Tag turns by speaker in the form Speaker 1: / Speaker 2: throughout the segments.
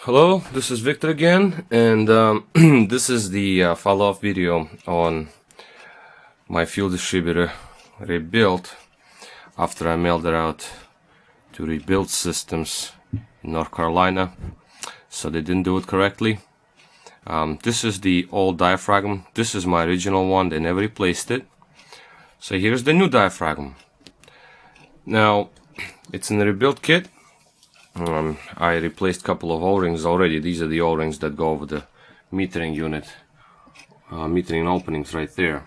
Speaker 1: Hello, this is Victor again, and this is the follow-up video on my fuel distributor rebuilt after I mailed it out to Rebuild Systems in North Carolina. So they didn't do it correctly. This is the old diaphragm. This is my original one. They never replaced it. So here's the new diaphragm. Now, it's in the rebuild kit. I replaced a couple of O-rings already. These are the O-rings that go over the metering unit, metering openings right there.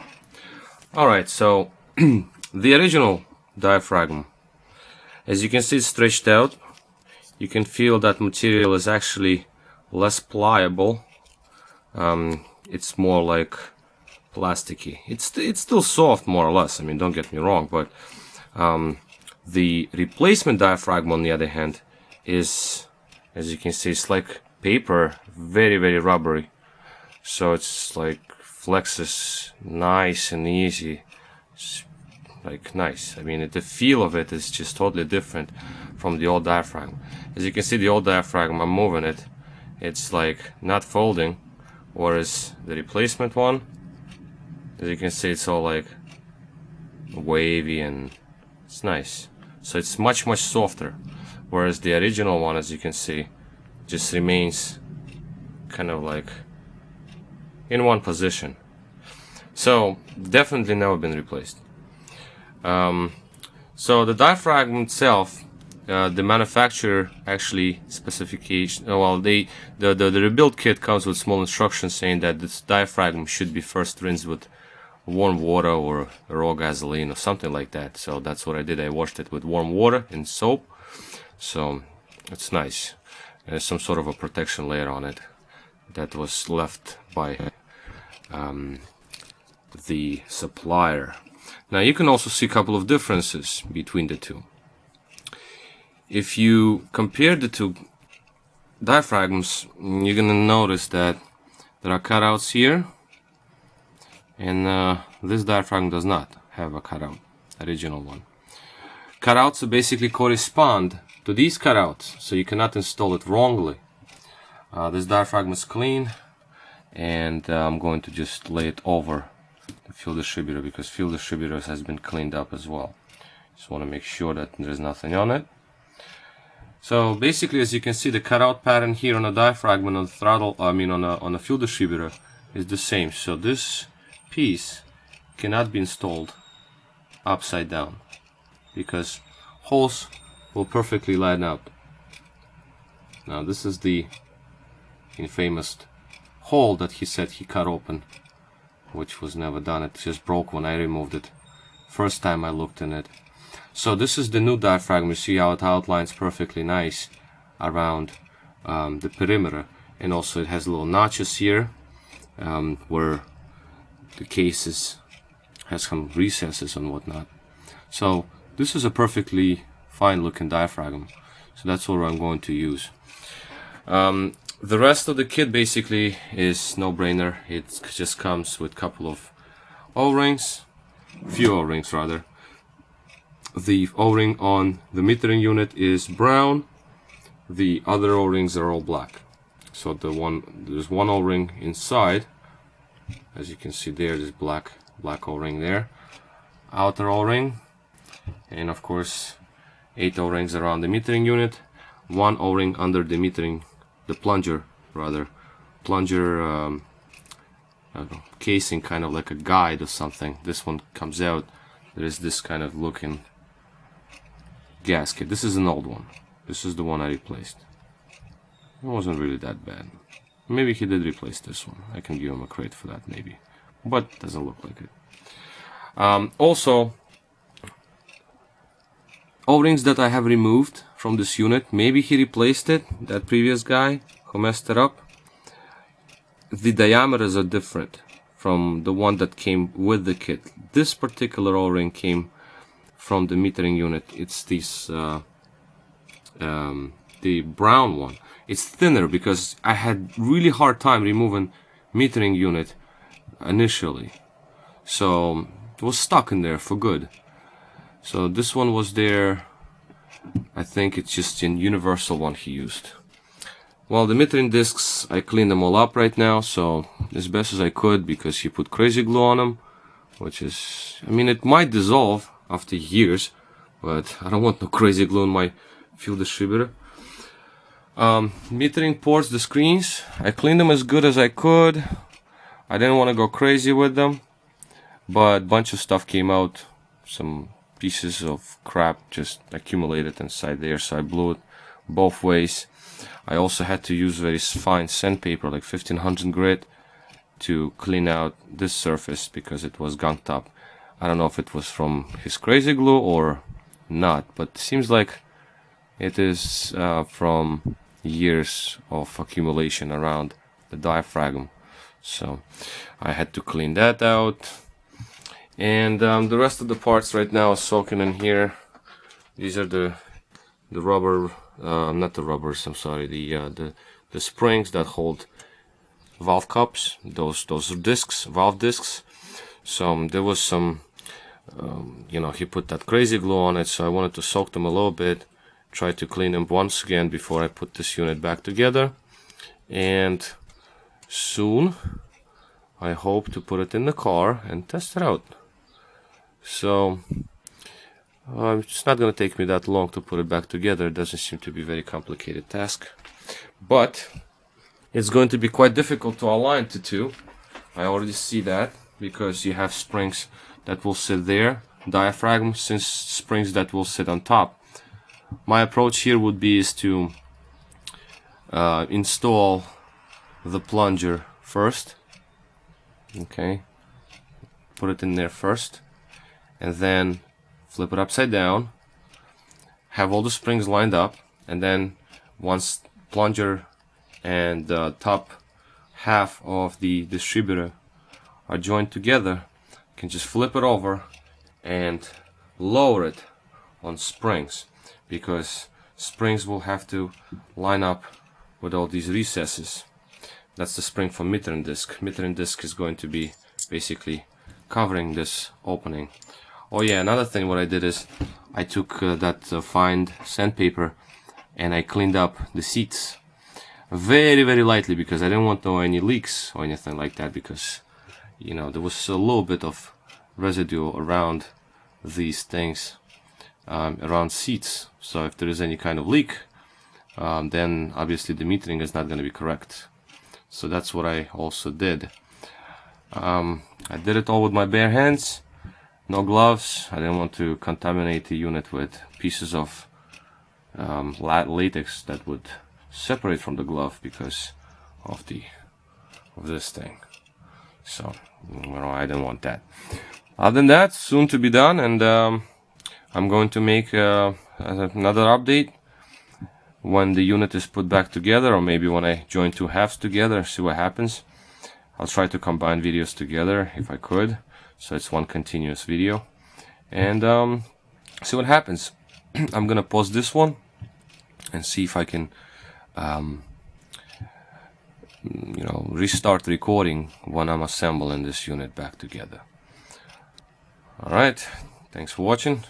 Speaker 1: Alright, so the original diaphragm, as you can see, it's stretched out. You can feel that material is actually less pliable. It's more like plasticky. It's still soft, more or less. I mean, don't get me wrong, but the replacement diaphragm, on the other hand, is, as you can see, it's like paper, very, very rubbery. So it's like flexes nice and easy. It's like nice. I mean, the feel of it is just totally different from the old diaphragm. As you can see, the old diaphragm, I'm moving it, it's like not folding, whereas the replacement one, as you can see, it's all like wavy and it's nice. So it's much, much softer. Whereas the original one, as you can see, just remains kind of like in one position. So definitely never been replaced. So the diaphragm itself, the manufacturer actually specification, well, the rebuild kit comes with small instructions saying that this diaphragm should be first rinsed with warm water or raw gasoline or something like that. So that's what I did. I washed it with warm water and soap. So it's nice. There's some sort of a protection layer on it that was left by the supplier. Now you can also see a couple of differences between the two. If you compare the two diaphragms, you're gonna notice that there are cutouts here, and this diaphragm does not have a cutout, original one. Cutouts basically correspond to these cutouts, so you cannot install it wrongly. This diaphragm is clean, and I'm going to just lay it over the fuel distributor because fuel distributor has been cleaned up as well. Just want to make sure that there's nothing on it. So basically, as you can see, the cutout pattern here on the diaphragm and on the throttle, I mean on the fuel distributor, is the same. So this piece cannot be installed upside down because holes will perfectly line up. Now this is the infamous hole that he said he cut open, which was never done. It just broke when I removed it first time I looked in it. So this is the new diaphragm. You see how it outlines perfectly nice around the perimeter, and also it has little notches here where the case has some recesses and whatnot. So this is a perfectly fine looking diaphragm, so that's what I'm going to use. The rest of the kit basically is no-brainer. It just comes with a couple of O-rings, few O-rings rather. The O-ring on the metering unit is brown, the other O-rings are all black. So there's one O-ring inside, as you can see there's black O-ring there, outer O-ring, and of course 8 O-rings around the metering unit, 1 O-ring under the metering, the plunger casing, kind of like a guide or something. This one comes out, there is this kind of looking gasket. This is an old one. This is the one I replaced. It wasn't really that bad. Maybe he did replace this one. I can give him a credit for that maybe, but doesn't look like it. Also, O-rings that I have removed from this unit, maybe he replaced it, that previous guy who messed it up. The diameters are different from the one that came with the kit. This particular O-ring came from the metering unit. It's this the brown one. It's thinner because I had really hard time removing metering unit initially, so it was stuck in there for good. So this one was there. I think it's just an universal one he used. Well, the metering discs, I cleaned them all up right now, so as best as I could, because he put crazy glue on them, which is, I mean, it might dissolve after years, but I don't want no crazy glue on my fuel distributor. Metering ports, the screens, I cleaned them as good as I could. I didn't want to go crazy with them, but a bunch of stuff came out. Some pieces of crap just accumulated inside there, so I blew it both ways. I also had to use very fine sandpaper, like 1500 grit, to clean out this surface because it was gunked up. I don't know if it was from his crazy glue or not, but it seems like it is from years of accumulation around the diaphragm. So I had to clean that out. And the rest of the parts right now are soaking in here. These are the rubber, not the rubbers, I'm sorry, the springs that hold valve cups, those discs, valve discs. So there was some, you know, he put that crazy glue on it, so I wanted to soak them a little bit, try to clean them once again before I put this unit back together. And soon I hope to put it in the car and test it out. So it's not going to take me that long to put it back together. It doesn't seem to be a very complicated task, but it's going to be quite difficult to align the two. I already see that, because you have springs that will sit there, diaphragm springs that will sit on top. My approach here would be is to install the plunger first. Okay, put it in there first, and then flip it upside down, have all the springs lined up, and then once plunger and the top half of the distributor are joined together, you can just flip it over and lower it on springs, because springs will have to line up with all these recesses. That's the spring for metering disc. Metering disc is going to be basically covering this opening. Oh yeah, another thing what I did is I took that fine sandpaper and I cleaned up the seats very, very lightly, because I didn't want any leaks or anything like that, because, you know, there was a little bit of residue around these things, around seats. So if there is any kind of leak, then obviously the metering is not going to be correct. So that's what I also did. I did it all with my bare hands, no gloves. I didn't want to contaminate the unit with pieces of latex that would separate from the glove because of this thing. So, you know, I didn't want that. Other than that, soon to be done, and I'm going to make another update when the unit is put back together, or maybe when I join two halves together, see what happens. I'll try to combine videos together if I could, so it's one continuous video, and see what happens. I'm gonna pause this one and see if I can you know, restart recording when I'm assembling this unit back together. Alright, thanks for watching.